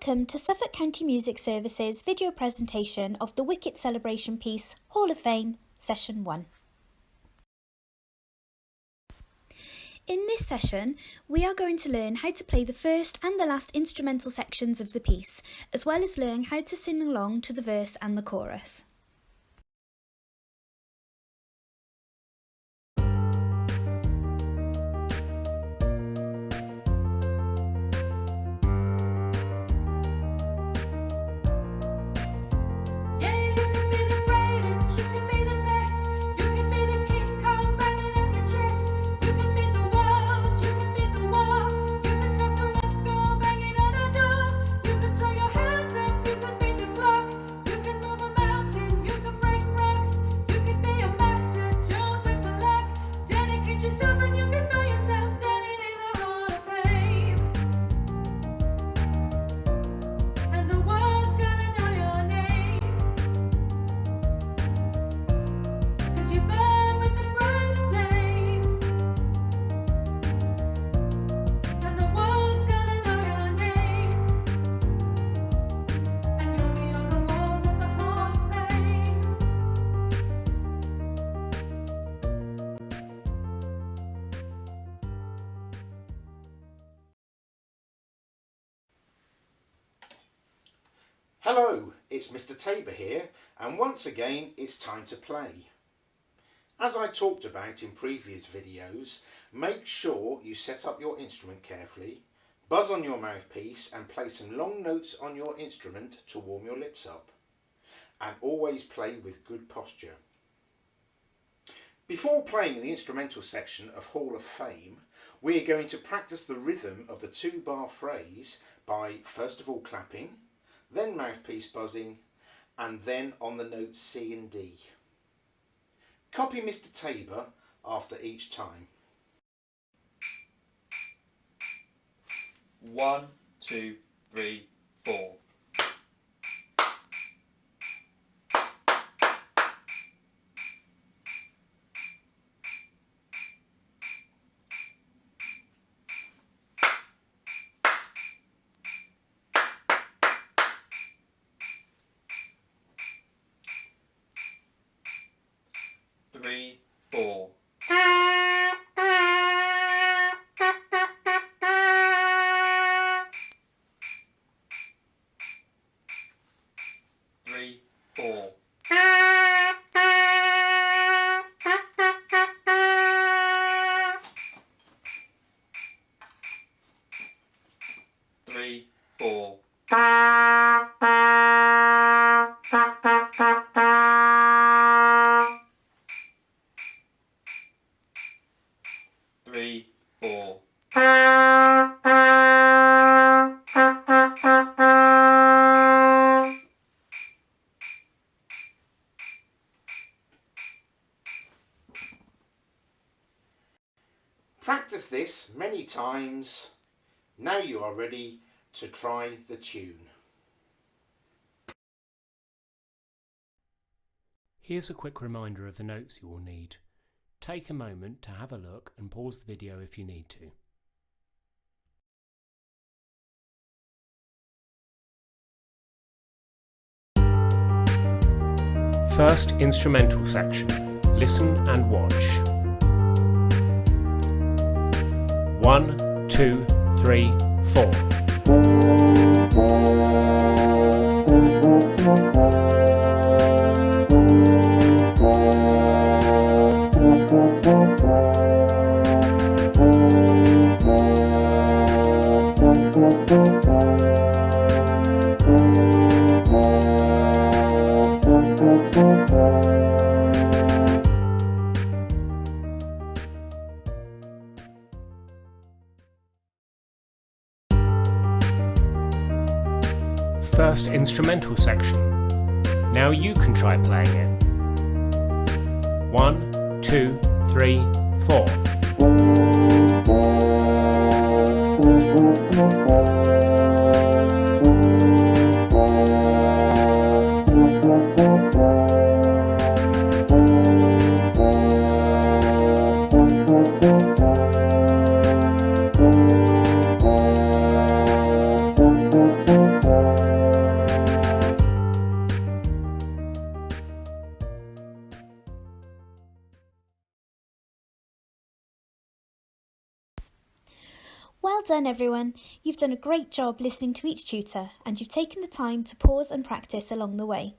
Welcome to Suffolk County Music Service's video presentation of the WCET celebration piece Hall of Fame, Session 1. In this session, we are going to learn how to play the first and the last instrumental sections of the piece, as well as learn how to sing along to the verse and the chorus. Hello, it's Mr. Tabor here, and once again it's time to play. As I talked about in previous videos, make sure you set up your instrument carefully, buzz on your mouthpiece and play some long notes on your instrument to warm your lips up. And always play with good posture. Before playing the instrumental section of Hall of Fame, we are going to practice the rhythm of the 2-bar phrase by first of all clapping, then mouthpiece buzzing, and then on the notes C and D. Copy Mr. Tabor after each time. 1, 2, 3, 4. Three, four. Three, four. Three, four. Three, four. Practice this many times. Now you are ready to try the tune. Here's a quick reminder of the notes you will need. Take a moment to have a look and pause the video if you need to. First instrumental section. Listen and watch. 1, 2, 3, 4. First instrumental section. Now you can try playing it. 1, 2, 3, 4. Well done everyone, you've done a great job listening to each tutor and you've taken the time to pause and practice along the way.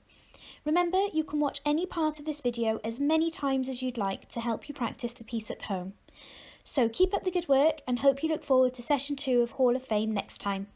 Remember, you can watch any part of this video as many times as you'd like to help you practice the piece at home. So keep up the good work and hope you look forward to session 2 of Hall of Fame next time.